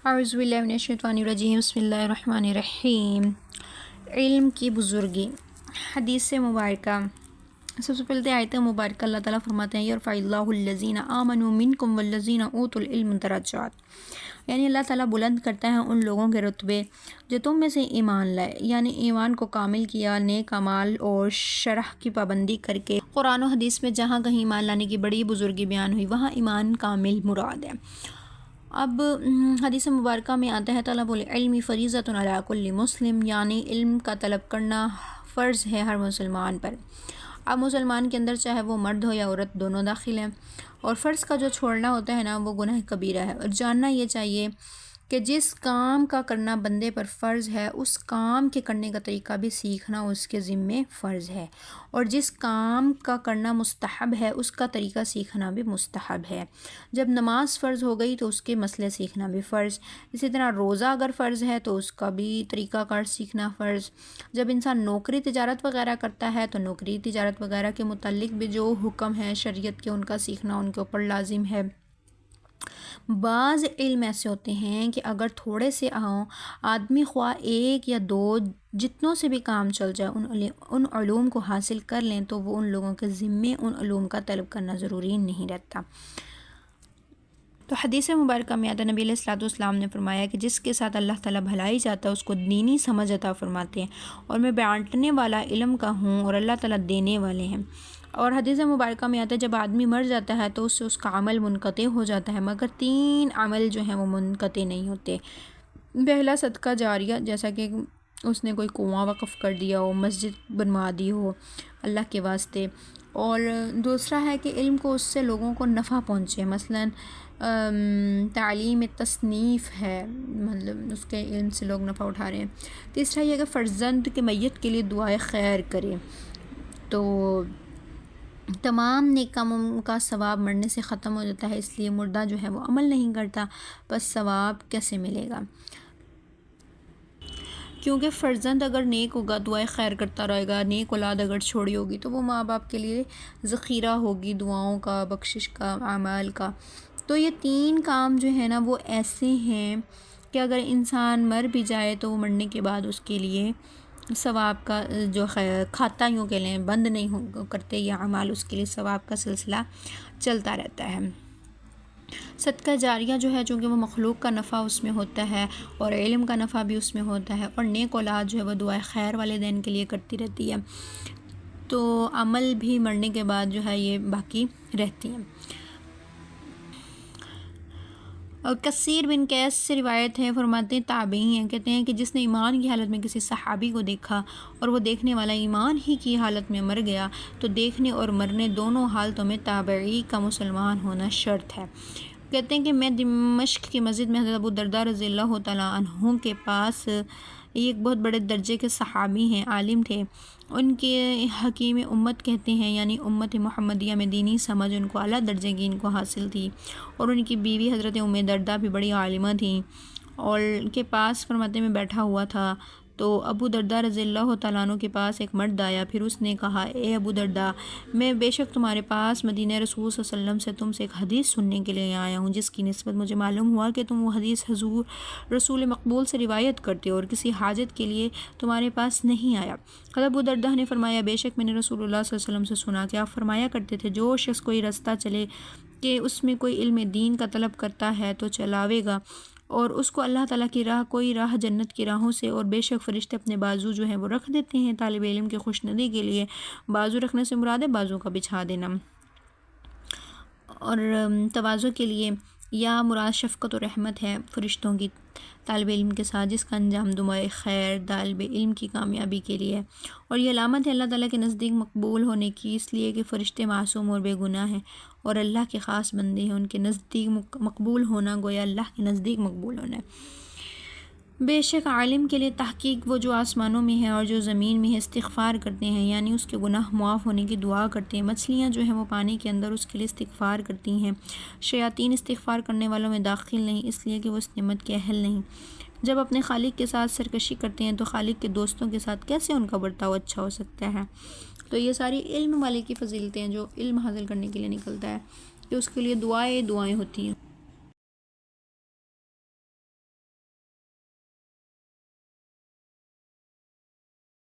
اعوذ باللہ من الشیطان الرجیم، بسم اللہ الرحمن الرحیم۔ علم کی بزرگی، حدیث مبارکہ۔ سب سے پہلے آیت مبارکہ اللہ تعالیٰ فرماتے ہیں یرفع اللہ الذین آمنوا منکم والذین اوتوا العلم درجات، یعنی اللہ تعالیٰ بلند کرتا ہے ان لوگوں کے رتبے جو تم میں سے ایمان لائے، یعنی ایمان کو کامل کیا، نیک اعمال اور شرح کی پابندی کر کے۔ قرآن و حدیث میں جہاں کہیں ایمان لانے کی بڑی بزرگی بیان ہوئی وہاں ایمان کامل مراد ہے۔ اب حدیث مبارکہ میں آتا ہے طلب العلم فریضۃ علی کل مسلم، یعنی علم کا طلب کرنا فرض ہے ہر مسلمان پر۔ اب مسلمان کے اندر چاہے وہ مرد ہو یا عورت دونوں داخل ہیں، اور فرض کا جو چھوڑنا ہوتا ہے نا وہ گناہ کبیرہ ہے۔ اور جاننا یہ چاہیے کہ جس کام کا کرنا بندے پر فرض ہے اس کام کے کرنے کا طریقہ بھی سیکھنا اس کے ذمے فرض ہے، اور جس کام کا کرنا مستحب ہے اس کا طریقہ سیکھنا بھی مستحب ہے۔ جب نماز فرض ہو گئی تو اس کے مسئلے سیکھنا بھی فرض، اسی طرح روزہ اگر فرض ہے تو اس کا بھی طریقہ کار سیکھنا فرض۔ جب انسان نوکری تجارت وغیرہ کرتا ہے تو نوکری تجارت وغیرہ کے متعلق بھی جو حکم ہے شریعت کے ان کا سیکھنا ان کے اوپر لازم ہے۔ بعض علم ایسے ہوتے ہیں کہ اگر تھوڑے سے ہوں، آدمی خواہ ایک یا دو جتنوں سے بھی کام چل جائے ان علوم کو حاصل کر لیں تو وہ ان لوگوں کے ذمے ان علوم کا طلب کرنا ضروری نہیں رہتا۔ تو حدیث مبارکہ میں آتا نبی علیہ الصلوۃ والسلام نے فرمایا کہ جس کے ساتھ اللہ تعالیٰ بھلائی چاہتا ہے اس کو دینی سمجھ عطا فرماتے ہیں، اور میں بانٹنے والا علم کا ہوں اور اللہ تعالیٰ دینے والے ہیں۔ اور حدیث مبارکہ میں آتا ہے جب آدمی مر جاتا ہے تو اس سے اس کا عمل منقطع ہو جاتا ہے، مگر 3 عمل جو ہیں وہ منقطع نہیں ہوتے۔ پہلا صدقہ جاریہ، جیسا کہ اس نے کوئی کنواں وقف کر دیا ہو، مسجد بنوا دی ہو اللہ کے واسطے، اور دوسرا ہے کہ علم کو اس سے لوگوں کو نفع پہنچے، مثلا تعلیم تصنیف ہے، مطلب اس کے علم سے لوگ نفع اٹھا رہے ہیں۔ تیسرا یہ کہ فرزند کے میت کے لیے دعائے خیر کرے، تو تمام نیک کاموں کا ثواب مرنے سے ختم ہو جاتا ہے، اس لیے مردہ جو ہے وہ عمل نہیں کرتا، بس ثواب کیسے ملے گا؟ کیونکہ فرزند اگر نیک ہوگا دعائیں خیر کرتا رہے گا، نیک اولاد اگر چھوڑی ہوگی تو وہ ماں باپ کے لیے ذخیرہ ہوگی دعاؤں کا، بخشش کا، اعمال کا۔ تو یہ 3 کام جو ہے نا وہ ایسے ہیں کہ اگر انسان مر بھی جائے تو وہ مرنے کے بعد اس کے لیے ثواب کا جو کھاتا یوں کہ لیں بند نہیں کرتے یہ اعمال، اس کے لیے ثواب کا سلسلہ چلتا رہتا ہے۔ صدقہ جاریہ جو ہے چونکہ وہ مخلوق کا نفع اس میں ہوتا ہے اور علم کا نفع بھی اس میں ہوتا ہے، اور نیک اولاد جو ہے وہ دعائیں خیر والدین کے لیے کرتی رہتی ہے، تو عمل بھی مرنے کے بعد جو ہے یہ باقی رہتی ہیں۔ اور کثیر بن قیس سے روایت ہے، فرماتے ہیں تابعی ہیں، کہتے ہیں کہ جس نے ایمان کی حالت میں کسی صحابی کو دیکھا اور وہ دیکھنے والا ایمان ہی کی حالت میں مر گیا تو دیکھنے اور مرنے دونوں حالتوں میں تابعی کا مسلمان ہونا شرط ہے۔ کہتے ہیں کہ میں دمشق کی مسجد میں حضرت ابو درداء رضی اللہ تعالیٰ عنہ کے پاس، یہ ایک بہت بڑے درجے کے صحابی ہیں، عالم تھے، ان کے حکیم امت کہتے ہیں، یعنی امت محمدیہ میں دینی سمجھ ان کو اعلیٰ درجے کی ان کو حاصل تھی، اور ان کی بیوی حضرت ام درداء بھی بڑی عالمہ تھیں، اور ان کے پاس فرماتے میں بیٹھا ہوا تھا تو ابو درداء رضی اللہ تعالیٰ عنہ کے پاس ایک مرد آیا، پھر اس نے کہا اے ابو درداء، میں بے شک تمہارے پاس مدینہ رسول صلی اللہ علیہ وسلم سے تم سے ایک حدیث سننے کے لیے آیا ہوں، جس کی نسبت مجھے معلوم ہوا کہ تم وہ حدیث حضور رسول مقبول سے روایت کرتے ہو اور کسی حاجت کے لیے تمہارے پاس نہیں آیا۔ حضرت ابو درداء نے فرمایا بے شک میں نے رسول اللہ صلی اللہ علیہ وسلم سے سنا کہ آپ فرمایا کرتے تھے جو شخص کوئی رستہ چلے کہ اس میں کوئی علم دین کا طلب کرتا ہے تو چلاوے گا، اور اس کو اللہ تعالیٰ کی راہ کوئی راہ جنت کی راہوں سے، اور بے شک فرشتے اپنے بازو جو ہیں وہ رکھ دیتے ہیں طالب علم کی خوشنودی کے لیے۔ بازو رکھنے سے مراد ہے بازو کا بچھا دینا، اور تواضع کے لیے، یا مراد شفقت و رحمت ہے فرشتوں کی طالب علم کے ساتھ، جس کا انجام دعائے خیر طالب علم کی کامیابی کے لیے ہے، اور یہ علامت ہے اللہ تعالیٰ کے نزدیک مقبول ہونے کی، اس لیے کہ فرشتے معصوم اور بے گناہ ہیں اور اللہ کے خاص بندے ہیں، ان کے نزدیک مقبول ہونا گویا اللہ کے نزدیک مقبول ہونا ہے۔ بے شک عالم کے لیے تحقیق وہ جو آسمانوں میں ہے اور جو زمین میں ہے استغفار کرتے ہیں، یعنی اس کے گناہ معاف ہونے کی دعا کرتے ہیں۔ مچھلیاں جو ہیں وہ پانی کے اندر اس کے لیے استغفار کرتی ہیں، شیاطین استغفار کرنے والوں میں داخل نہیں، اس لیے کہ وہ اس نعمت کے اہل نہیں۔ جب اپنے خالق کے ساتھ سرکشی کرتے ہیں تو خالق کے دوستوں کے ساتھ کیسے ان کا برتاؤ اچھا ہو سکتا ہے؟ تو یہ ساری علم والے کی فضیلتیں ہیں جو علم حاصل کرنے کے لیے نکلتا ہے، کہ اس کے لیے دعائیں ہوتی ہیں۔